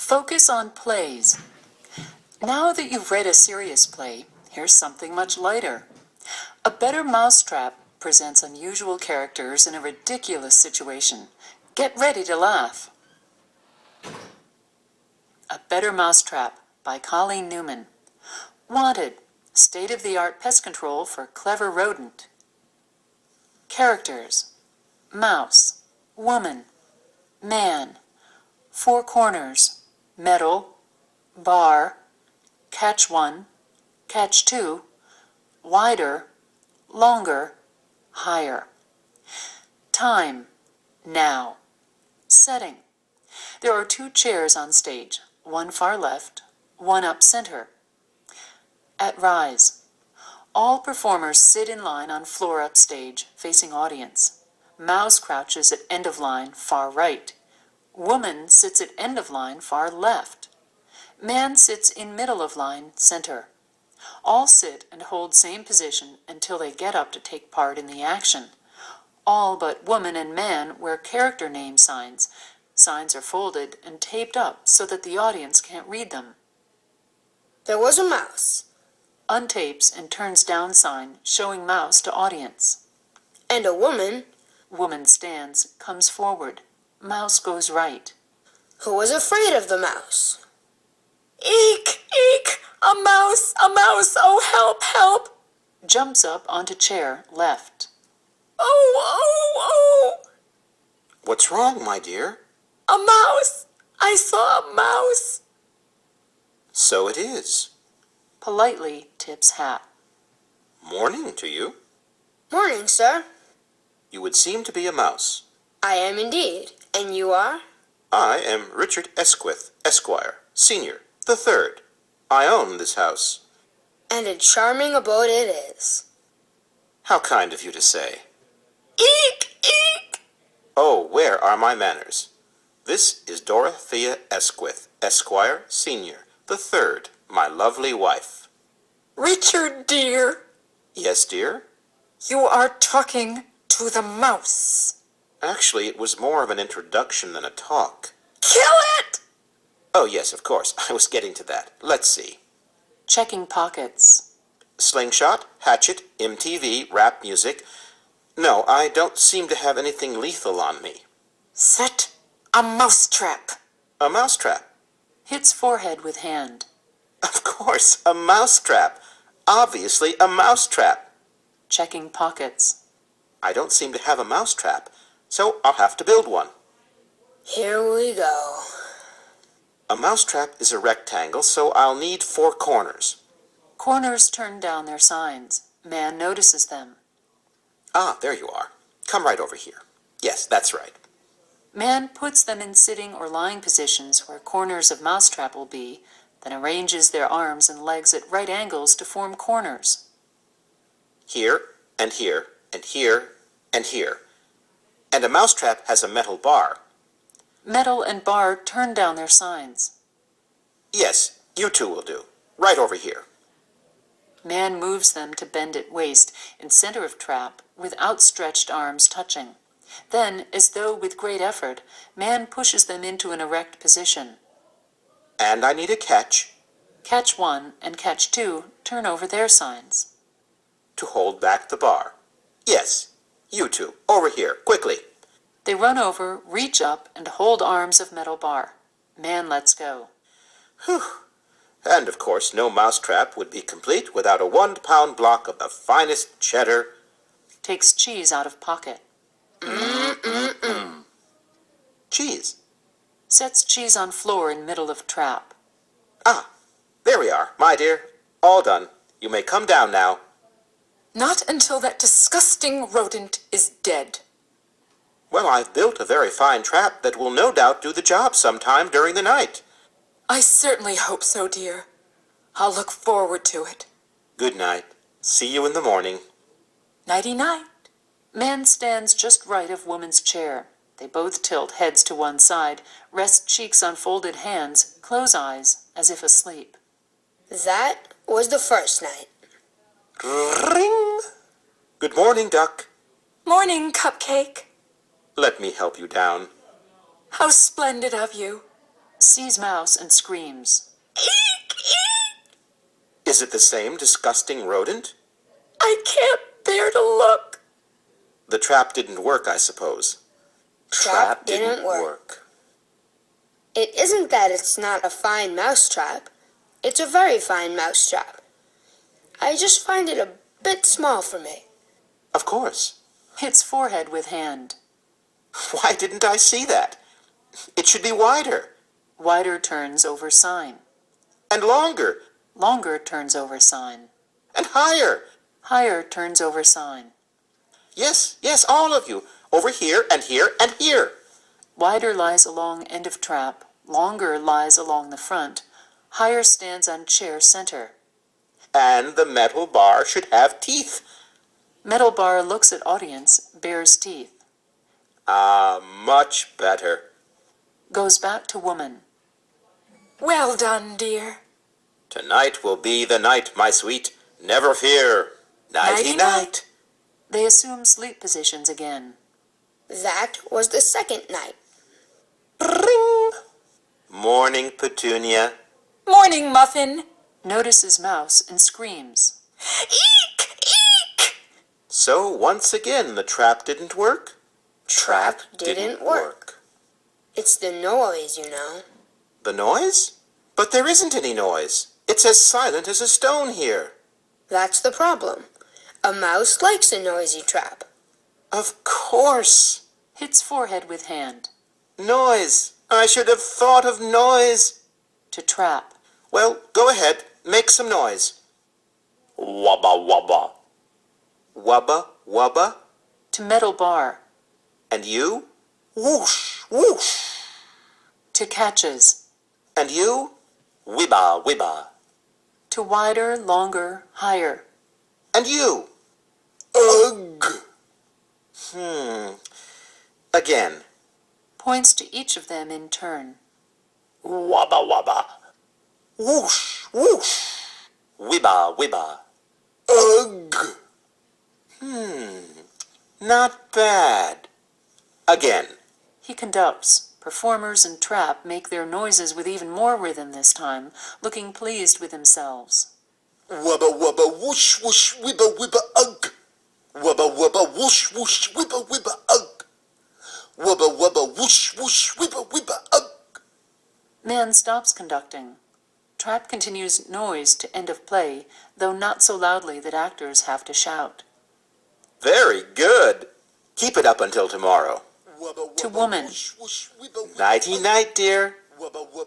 Focus on plays. Now that you've read a serious play, here's something much lighter. A Better Mousetrap presents unusual characters in a ridiculous situation. Get ready to laugh. A Better Mousetrap by Colleen Newman. Wanted, state-of-the-art pest control for clever rodent. Characters: mouse, woman, man, four corners, metal, bar, catch one, catch two, wider, longer, higher. Time: now. Setting: there are two chairs on stage, one far left, one up center. At rise: all performers sit in line on floor upstage, facing audience. Mouse crouches at end of line, far right. Woman sits at end of line, far left. Man sits in middle of line, center. All sit and hold same position until they get up to take part in the action. All but woman and man wear character name signs. Signs are folded and taped up so that the audience can't read them. There was a mouse. Untapes and turns down sign showing mouse to audience. And a woman. Woman stands, comes forward. Mouse goes right. Who was afraid of the mouse? Eek! Eek! A mouse! A mouse! Oh, help! Help! Jumps up onto chair, left. Oh! Oh! Oh! What's wrong, my dear? A mouse! I saw a mouse! So it is. Politely tips hat. Morning to you. Morning, sir. You would seem to be a mouse. I am indeed. And you are? I am Richard Esquith, Esquire, Senior, the third. I own this house. And a charming abode it is. How kind of you to say. Eek! Eek! Oh, where are my manners? This is Dorothea Esquith, Esquire, Senior, the third, my lovely wife. Richard, dear, Yes, dear? you are talking to the mouse. Actually, it was more of an introduction than a talk. Kill it! Oh, yes, of course. I was getting to that. Let's see. Checking pockets. Slingshot, hatchet, MTV, rap music. No, I don't seem to have anything lethal on me. Set a mousetrap. A mousetrap. Hits forehead with hand. Of course, a mousetrap. Obviously, a mousetrap. Checking pockets. I don't seem to have a mousetrap, so I'll have to build one. Here we go. A mousetrap is a rectangle, so I'll need four corners. Corners turn down their signs. Man notices them. Ah, there you are. Come right over here. Yes, that's right. Man puts them in sitting or lying positions where corners of mousetrap will be, then arranges their arms and legs at right angles to form corners. Here, and here, and here, and here. And a mousetrap has a metal bar. Metal and bar turn down their signs. Yes, you two will do. Right over here. Man moves them to bend at waist in center of trap with outstretched arms touching. Then, as though with great effort, man pushes them into an erect position. And I need a catch Catch one and catch two turn over their signs. to hold back the bar. Yes, you two, over here, quickly. They run over, reach up, and hold arms of metal bar. Man lets go. Whew. And of course, no mousetrap would be complete without a 1-pound block of the finest cheddar. Takes cheese out of pocket. Cheese. Sets cheese on floor in middle of trap. Ah, there we are, my dear. All done. You may come down now. Not until that disgusting rodent is dead. Well, I've built a very fine trap that will no doubt do the job sometime during the night. I certainly hope so, dear. I'll look forward to it. Good night. See you in the morning. Nighty-night. Man stands just right of woman's chair. They both tilt heads to one side, rest cheeks on folded hands, close eyes, as if asleep. That was the first night. Ring! Good morning, Duck. Morning, Cupcake. Let me help you down. How splendid of you. sees mouse and screams. Eek, eek! Is it the same disgusting rodent? I can't bear to look. The trap didn't work, I suppose. Trap didn't work. It isn't that it's not a fine mousetrap. It's a very fine mousetrap. I just find it a bit small for me. Of course. Hits forehead with hand. Why didn't I see that? It should be wider. Wider turns over sign. And longer. Longer turns over sign. And higher. Higher turns over sign. Yes, yes, all of you. Over here and here and here. Wider lies along end of trap. Longer lies along the front. Higher stands on chair center. And the metal bar should have teeth. Metal bar looks at audience, bares teeth. Ah, much better. Goes back to woman. Well done, dear. Tonight will be the night, my sweet. Never fear. Nighty-night. They assume sleep positions again. That was the second night. Ring. Morning, Petunia. Morning, Muffin. Notices mouse and screams. Eek! Eek! So once again the trap didn't work? Trap didn't work. It's the noise, you know. The noise? But there isn't any noise. It's as silent as a stone here. That's the problem. A mouse likes a noisy trap. Of course. Hits forehead with hand. Noise. I should have thought of noise. To trap. Well, go ahead. Make some noise. Wubba wubba. Wubba wubba. To metal bar. And you? Whoosh whoosh. To catches. And you? Wibba wibba. To wider, longer, higher. And you? Ugh. Again. Points to each of them in turn. Wubba wubba. Whoosh whoosh. Wibba wibba. Ugh. Not bad. Again. He conducts. Performers and trap make their noises with even more rhythm this time, looking pleased with themselves. Wubba wubba whoosh whoosh wibba wibba ugh. Wubba wubba whoosh whoosh wibba wibba ugh. Wubba wubba whoosh whoosh wibba wibba ugh. Man stops conducting. Trap continues noise to end of play, though not so loudly that actors have to shout. Very good. Keep it up until tomorrow. To woman. Nighty-night, dear.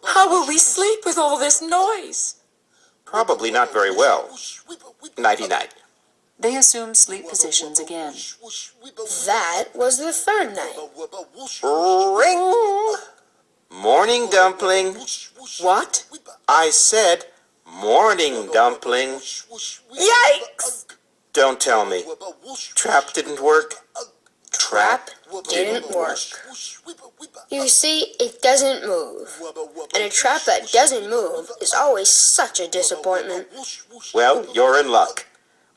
How will we sleep with all this noise? Probably not very well. Nighty-night. They assume sleep positions again. That was the third night. Ring. Morning, dumpling. What? I said morning, dumpling. Yikes! Don't tell me. Trap didn't work? Trap didn't work. You see, it doesn't move. And a trap that doesn't move is always such a disappointment. Well, you're in luck.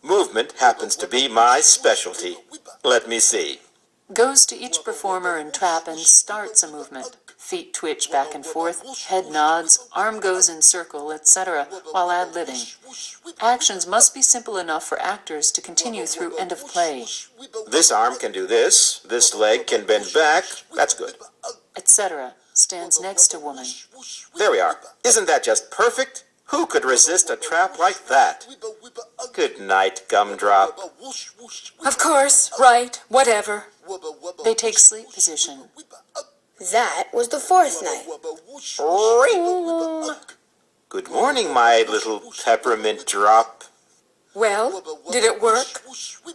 Movement happens to be my specialty. Let me see. Goes to each performer and trap and starts a movement. Feet twitch back and forth, head nods, arm goes in circle, etc., while ad-libbing. Actions must be simple enough for actors to continue through end of play, This arm can do this leg can bend back. That's good. etc. Stands next to woman. There we are. Isn't that just perfect? Who could resist a trap like that? Good night, Gumdrop. Of course, right, whatever. They take sleep position. That was the fourth night. Ring. Good morning, my little peppermint drop. Well, did it work?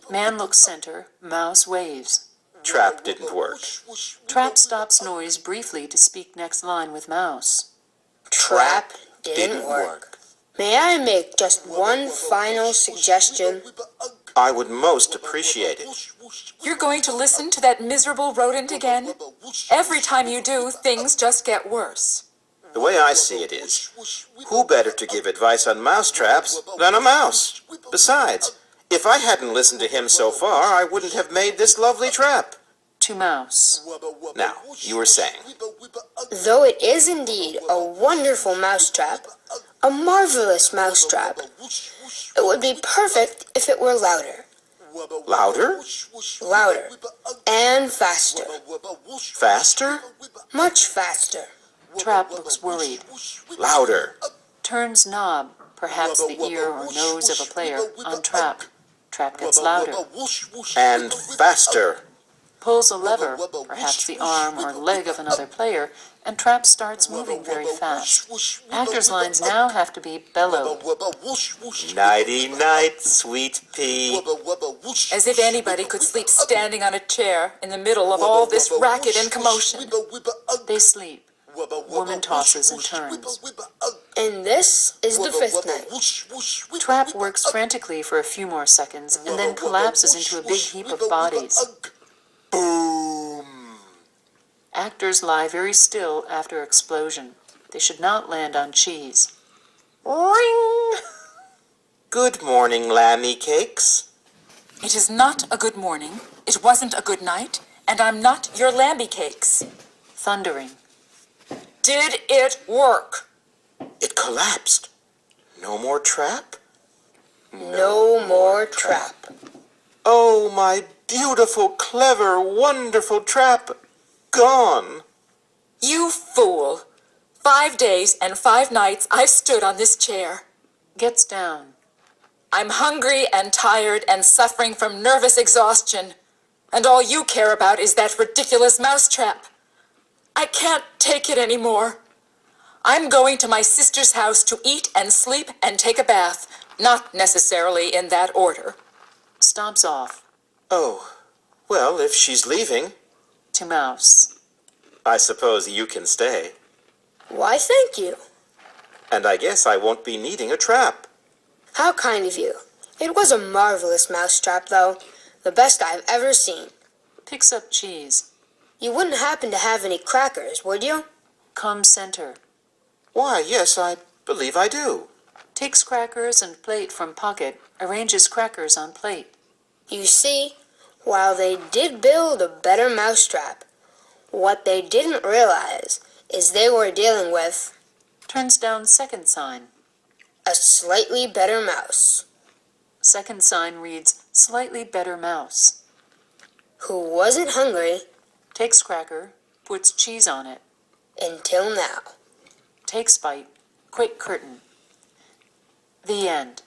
Man looks center, mouse waves. Trap didn't work. Trap stops noise briefly to speak next line with mouse. Trap didn't work. May I make just one final suggestion? I would most appreciate it. You're going to listen to that miserable rodent again? Every time you do, things just get worse. The way I see it is, who better to give advice on mouse traps than a mouse? Besides, if I hadn't listened to him so far, I wouldn't have made this lovely trap. To Mouse. Now, you were saying. Though it is indeed a wonderful mousetrap, a marvelous mousetrap, it would be perfect if it were louder. Louder? Louder. And faster. Faster? Much faster. Trap looks worried. Louder. Turns knob, perhaps the ear or nose of a player, on Trap. Trap gets louder. And faster. Pulls a lever, perhaps the arm or leg of another player, and Trap starts moving very fast. Actors' lines now have to be bellowed. Nighty-night, sweet pea. As if anybody could sleep standing on a chair in the middle of all this racket and commotion. They sleep. Woman tosses and turns. And this is the fifth night. Trap works frantically for a few more seconds and then collapses into a big heap of bodies. Boom. Actors lie very still after explosion. They should not land on cheese. Ring. Good morning, lammy cakes. It is not a good morning, it wasn't a good night, and I'm not your lamby cakes. Thundering. Did it work? It collapsed. No more trap? No more trap. Oh, my beautiful, clever, wonderful trap. Gone. You fool! 5 days and 5 nights I've stood on this chair. Gets down. I'm hungry and tired and suffering from nervous exhaustion. And all you care about is that ridiculous mousetrap. I can't take it anymore. I'm going to my sister's house to eat and sleep and take a bath. Not necessarily in that order. Stomps off. Oh, well, if she's leaving, To Mouse. I suppose you can stay. Why, thank you. And I guess I won't be needing a trap. How kind of you. It was a marvelous mousetrap, though. The best I've ever seen. Picks up cheese. You wouldn't happen to have any crackers, would you? Comes center. Why, yes, I believe I do. Takes crackers and plate from pocket. Arranges crackers on plate. You see, while they did build a better mousetrap, what they didn't realize is they were dealing with Turns down second sign. a slightly better mouse, Second sign reads, Slightly better mouse. who wasn't hungry Takes cracker. Puts cheese on it. until now. Takes bite. Quick curtain. The end.